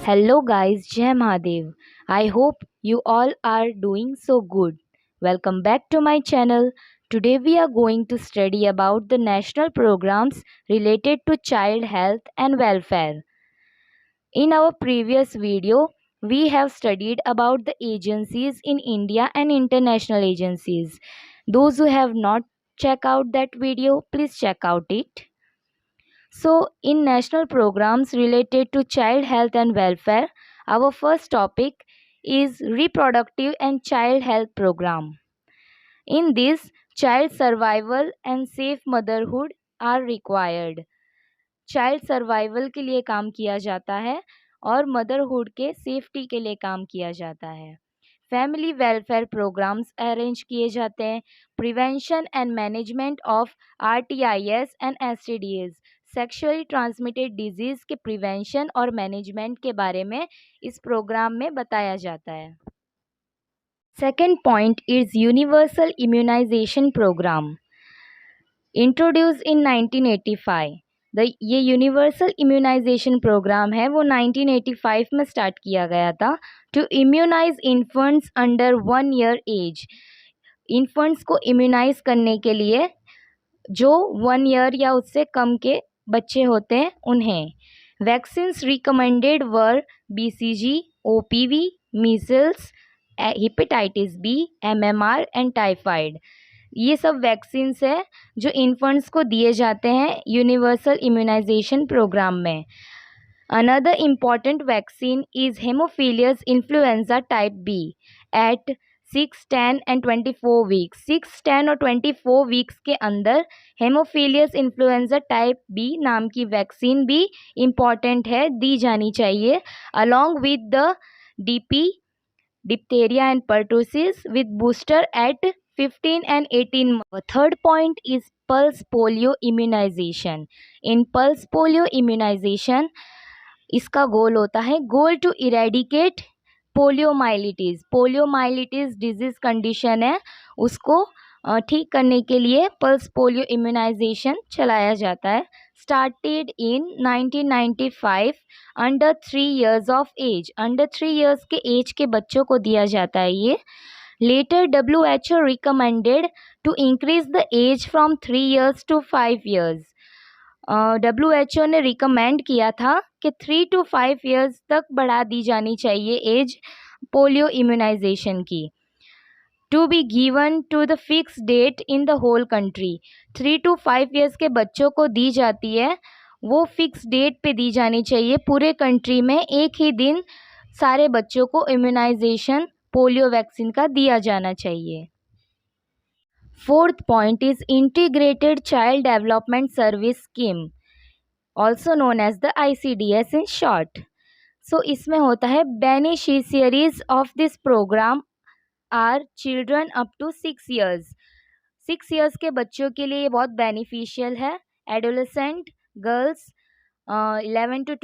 Hello guys, Jai Mahadev. I hope you all are doing so good. Welcome back to my channel. Today we are going to study about the national programs related to child health and welfare. In our previous video, we have studied about the agencies in India and international agencies. Those who have not checked out that video, please check out it. So, in national programs related to child health and welfare, our first topic is reproductive and child health program. In this, child survival and safe motherhood are required. Child survival के लिए काम किया जाता है और motherhood के safety के लिए काम किया जाता है। फैमिली वेलफेयर प्रोग्राम्स अरेंज किए जाते हैं। Prevention and management of RTIs and STDs sexually transmitted disease के प्रिवेंशन और मैनेजमेंट के बारे में इस प्रोग्राम में बताया जाता है। Second point is universal immunisation program introduce in 1985। ये यूनिवर्सल इम्यूनाइजेशन प्रोग्राम है वो 1985 में स्टार्ट किया गया था to immunize infants under 1 year age. Infants को इम्यूनाइज करने के लिए जो 1 ईयर या उससे कम के बच्चे होते हैं उन्हें। Vaccines recommended were BCG, OPV, measles, hepatitis B, MMR and typhoid. ये सब वैक्सीन्स है जो इन्फेंट्स को दिए जाते हैं यूनिवर्सल इम्यूनाइजेशन प्रोग्राम में। Another important vaccine is Haemophilus influenzae type B at 6, 10 and 24 weeks. 6, 10 और 24 वीक्स के अंदर हेमोफिलियस इन्फ्लुएंजा टाइप बी नाम की वैक्सीन भी इम्पॉर्टेंट है, दी जानी चाहिए along with the DP, diphtheria and pertussis with booster at 15 and 18 months. Third point is pulse polio immunization. In pulse polio immunization, इसका गोल होता है goal to eradicate poliomyelitis. Poliomyelitis disease condition है, उसको ठीक करने के लिए पल्स पोलियो इम्यूनाइजेशन चलाया जाता है। Started in 1995 under 3 years of age. Under 3 years के एज के बच्चों को दिया जाता है ये। Later WHO recommended to increase the age from 3 years to 5 years. WHO ने रिकमेंड किया था कि 3 to 5 इयर्स तक बढ़ा दी जानी चाहिए एज पोलियो इम्यूनाइजेशन की। To be given to the fix date in the whole country. 3 to 5 years के बच्चों को दी जाती है, वो फिक्स डेट पे दी जानी चाहिए। पूरे कंट्री में एक ही दिन सारे बच्चों को इम्यूनाइजेशन पोलियो वैक्सीन का दिया जाना चाहिए। Fourth point is integrated child development service scheme, also known as the ICDS in short. So इसमें होता है beneficiaries of this programme are children up to 6 years. 6 years के बच्चों के लिए ये बहुत बेनिफिशियल है। एडोलेसेंट गर्ल्स 11 to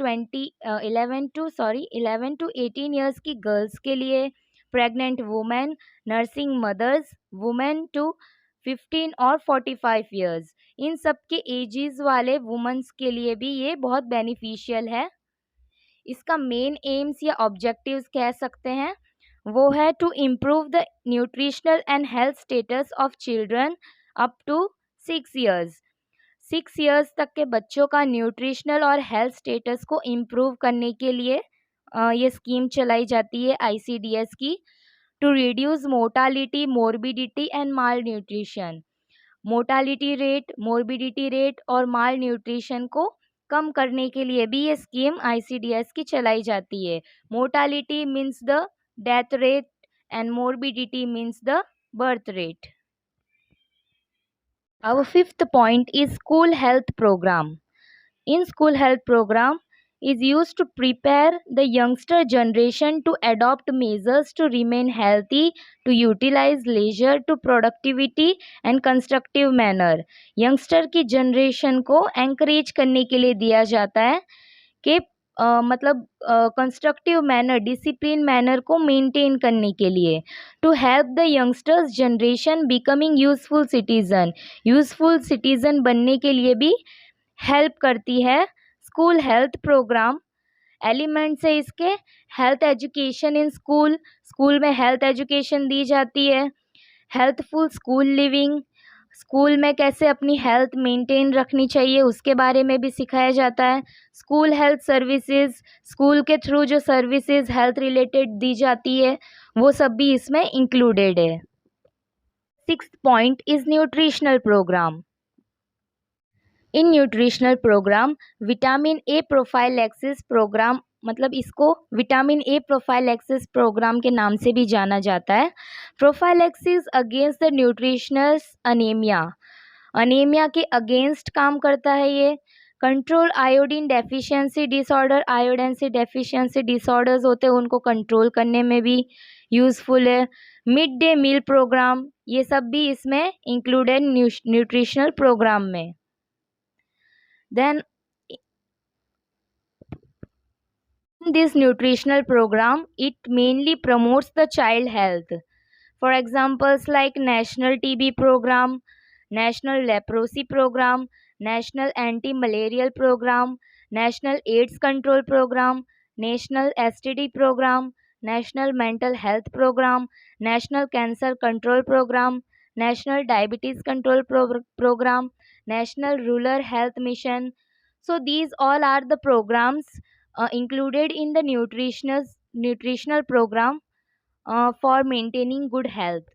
18 इयर्स की गर्ल्स के लिए, pregnant women, nursing mothers, women to 15 और 45 इयर्स, इन सब के एजेस वाले वुमेंस के लिए भी ये बहुत बेनिफिशियल है। इसका मेन एम्स या ऑब्जेक्टिव्स कह सकते हैं वो है to improve the nutritional and health status of children up to 6 years. 6 years तक के बच्चों का न्यूट्रिशनल और हेल्थ स्टेटस को इम्प्रूव करने के लिए ये स्कीम चलाई जाती है ICDS की। To reduce mortality, morbidity and malnutrition. Mortality rate, morbidity rate और माल न्यूट्रिशन को कम करने के लिए भी ये स्कीम ICDS की चलाई जाती है। Mortality means the death rate and morbidity means the birth rate. Our fifth point is school health program. In school health program is used to prepare the youngster generation to adopt measures to remain healthy, to utilize leisure to productivity and constructive manner. youngster की generation को encourage करने के लिए दिया जाता है कि मतलब कंस्ट्रक्टिव मैनर, डिसिप्लिन मैनर को मेंटेन करने के लिए। To help the youngsters generation becoming useful citizen. Useful citizen बनने के लिए भी हेल्प करती है स्कूल हेल्थ प्रोग्राम। एलिमेंट्स है इसके, health education in school, school में हेल्थ एजुकेशन दी जाती है। हेल्थफुल स्कूल लिविंग, स्कूल में कैसे अपनी हेल्थ मेंटेन रखनी चाहिए उसके बारे में भी सिखाया जाता है। स्कूल हेल्थ सर्विसेज, स्कूल के थ्रू जो सर्विसेज हेल्थ रिलेटेड दी जाती है वो सब भी इसमें इंक्लूडेड है। Sixth point is nutritional programme. In nutritional programme vitamin A prophylaxis programme, मतलब इसको विटामिन ए प्रोफाइलैक्सिस प्रोग्राम के नाम से भी जाना जाता है। Prophylaxis against the nutritious anaemia, anaemia के अगेंस्ट काम करता है ये। Control iodine deficiency disorder, iodine से डेफिशिएंसी डिसऑर्डर्स होते हैं उनको कंट्रोल करने में भी यूज़फुल है। मिड डे मील प्रोग्राम, ये सब भी इसमें इंक्लूडेड न्यूट्रिशनल प्रोग्राम में। Then in this nutritional program, it mainly promotes the child health. For examples like National TB program, National Leprosy program, National Anti-Malarial program, National AIDS control program, National STD program, National Mental Health program, National Cancer control program, National Diabetes control program, National Rural Health Mission. So these all are the programs included in the nutritional program for maintaining good health.